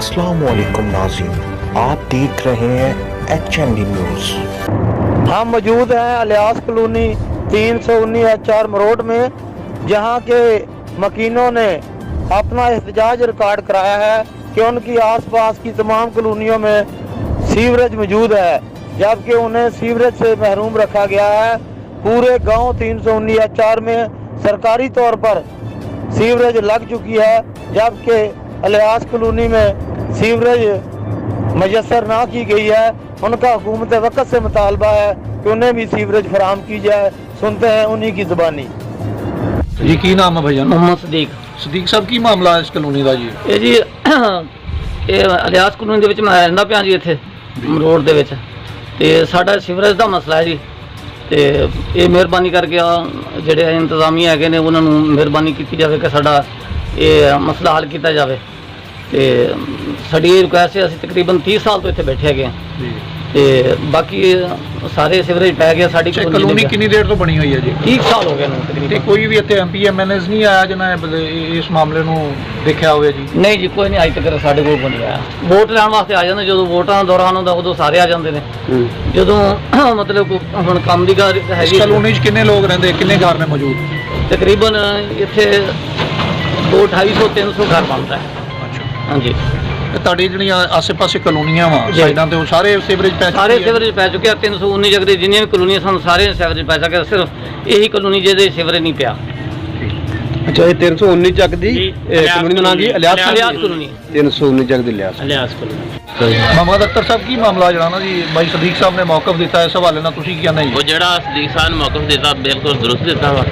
अस्सलाम वालेकुम नाज़रीन, आप देख रहे हैं HND न्यूज़। हम मौजूद हैं अलियास कॉलोनी 319 HR मरोड़ में, जहां के मकीनों ने अपना एहतजाज रिकॉर्ड कराया है कि उनकी आसपास की तमाम कॉलोनियों में सीवरेज मौजूद है, जबकि उन्हें सीवरेज से महरूम रखा गया है। पूरे गांव 319 HR में सरकारी तौर पर सीवरेज लग चुकी है, जबकि अलियास कॉलोनी में सीवरेज मयसर ना की गई है। उनका हुकूमत वक्त से मुतालबा है कि उन्हें भी सीवरेज फराहम की जाए। सुनते हैं उन्हीं की ज़बानी। जी की नाम है भैया? मोहम्मद सदीक साहब की मामला है इस कॉलोनी का जी? ਇਹ ਜੀ ਇਹ ਅਲਿਆਸ ਕਲੋਨੀ ਦੇ ਵਿੱਚ ਮੈਂ ਰਹਿੰਦਾ ਪਿਆ ਜੀ, ਇੱਥੇ ਰੋਡ ਦੇ ਵਿੱਚ, ਤੇ ਸਾਡਾ ਸੀਵਰੇਜ ਦਾ ਮਸਲਾ ਹੈ ਜੀ। ਤੇ ਇਹ ਮਿਹਰਬਾਨੀ ਕਰਕੇ ਜਿਹੜੇ ਇੰਤਜ਼ਾਮੀ ਹੈਗੇ ਨੇ ਉਹਨਾਂ ਨੂੰ ਮਿਹਰਬਾਨੀ ਕੀਤੀ ਜਾਵੇ ਕਿ ਸਾਡਾ ਇਹ ਮਸਲਾ ਹੱਲ ਕੀਤਾ ਜਾਵੇ। ਤੇ ਸਾਡੀ ਇਹ ਰਿਕੁਐਸਟ ਹੈ, ਅਸੀਂ ਤਕਰੀਬਨ 30 ਸਾਲ ਤੋਂ ਇੱਥੇ ਬੈਠੇ ਹੈਗੇ ਹਾਂ ਜੀ। ਤੇ ਬਾਕੀ ਸਾਰੇ ਸੀਵਰੇਜ ਪੈ ਗਿਆ ਸਾਡੀ ਕਲੋਨੀ ਕਿੰਨੀ ਦੇਰ ਤੋਂ ਬਣੀ ਹੋਈ ਹੈ ਜੀ? 30 ਸਾਲ ਹੋ ਗਏ ਨੇ ਤੇ ਤਕਰੀਬਨ। ਕੋਈ ਵੀ ਇੱਥੇ MP MNS ਨਹੀਂ ਆਇਆ ਜਿਹਨਾਂ ਇਸ ਮਾਮਲੇ ਨੂੰ ਦੇਖਿਆ ਹੋਵੇ ਜੀ? ਨਹੀਂ ਜੀ, ਕੋਈ ਨਹੀਂ ਅੱਜ ਤੱਕ ਸਾਡੇ ਕੋਲ ਨਹੀਂ ਆਇਆ। ਵੋਟ ਲੈਣ ਵਾਸਤੇ ਆ ਜਾਂਦੇ, ਜਦੋਂ ਵੋਟਾਂ ਦਾ ਦੌਰਾਨ ਹੁੰਦਾ ਉਦੋਂ ਸਾਰੇ ਆ ਜਾਂਦੇ ਨੇ। ਜਦੋਂ ਮਤਲਬ ਹੁਣ ਕੰਮ ਦੀ ਗੱਲ ਹੈਗੀ। ਇਸ ਕਲੋਨੀ 'ਚ ਕਿੰਨੇ ਲੋਕ ਰਹਿੰਦੇ, ਕਿੰਨੇ ਘਰ ਨੇ ਮੌਜੂਦ? ਤਕਰੀਬਨ ਇੱਥੇ 200-250-300 ਘਰ ਬਣਦਾ ਹੈ। ਅੱਛਾ। ਹਾਂਜੀ, ਤੇ ਤੁਹਾਡੀ ਜਿਹੜੀਆਂ ਆਸੇ-ਪਾਸੇ ਕਲੋਨੀਆਂ ਵਾ ਸਾਈਡਾਂ ਤੇ ਉਹ ਸਾਰੇ ਸੀਵਰੇਜ ਪੈ ਸਾਰੇ ਸੀਵਰੇਜ ਪੈ ਚੁੱਕਿਆ। 319 ਜਗ੍ਹਾ ਜਿੰਨੀਆਂ ਵੀ ਕਲੋਨੀਆਂ ਸਾਨੂੰ ਸਾਰੇ ਸੀਵਰੇਜ ਪੈ ਚੁੱਕਿਆ, ਸਿਰਫ ਇਹੀ ਕਲੋਨੀ ਜਿਹਦੇ ਸੀਵਰੇਜ ਨਹੀਂ ਪਿਆ। अच्छा, ये 319 ਚੱਕ ਦੀ ਕਲੋਨੀ ਦਾ ਨਾਮ ਕੀ? ਅਲਿਆਸ ਕਲੋਨੀ। 319 ਚੱਕ ਦੀ ਅਲਿਆਸ ਕਲੋਨੀ। ਮੁਹੰਮਦ ਅਖਤਰ ਸਾਹਿਬ ਕੀ ਮਾਮਲਾ ਜਿਹੜਾ ਨਾ ਜੀ ਬਾਈ ਸਦੀਕ ਸਾਹਿਬ ਨੇ ਮੌਕਫ ਦਿੱਤਾ ਇਸ ਹਵਾਲੇ ਨਾਲ ਤੁਸੀਂ ਕੀ ਕਹਿੰਦੇ ਜੀ? ਉਹ ਜਿਹੜਾ ਸਦੀਕ ਸਾਹਿਬ ਨੇ ਮੌਕਫ ਦਿੱਤਾ ਬਿਲਕੁਲ ਦਰੁਸਤ ਦਿੱਤਾ ਵਾ,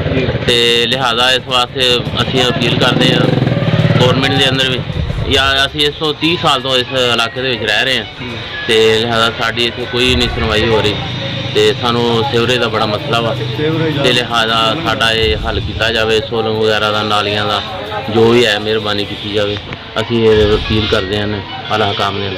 ਤੇ ਲਿਹਾਜ਼ਾ ਇਸ ਵਾਸਤੇ ਅਸੀਂ ਅਪੀਲ ਕਰਦੇ ਹਾਂ ਗੌਰਮੈਂਟ ਦੇ ਅੰਦਰ ਵੀ, ਜਾਂ ਅਸੀਂ 130 ਸਾਲ ਤੋਂ ਇਸ ਇਲਾਕੇ ਦੇ ਵਿੱਚ ਰਹਿ ਰਹੇ ਹਾਂ, ਤੇ ਲਿਹਾਜ਼ਾ ਸਾਡੀ ਇੱਥੇ ਕੋਈ ਨਹੀਂ ਸੁਣਵਾਈ ਹੋ ਰਹੀ, ਤੇ ਸਾਨੂੰ ਸੀਵਰੇਜ ਦਾ ਬੜਾ ਮਸਲਾ ਵਾ, ਤੇ ਲਿਹਾਜ਼ਾ ਸਾਡਾ ਇਹ ਹੱਲ ਕੀਤਾ ਜਾਵੇ। ਸੋਲਰ ਵਗੈਰਾ ਦਾ, ਨਾਲੀਆਂ ਦਾ ਜੋ ਵੀ ਹੈ, ਮਿਹਰਬਾਨੀ ਕੀਤੀ ਜਾਵੇ। ਅਸੀਂ ਇਹ ਅਪੀਲ ਕਰਦੇ ਹਾਂ ਆਲਾ ਹਕਾਮ ਨੇ।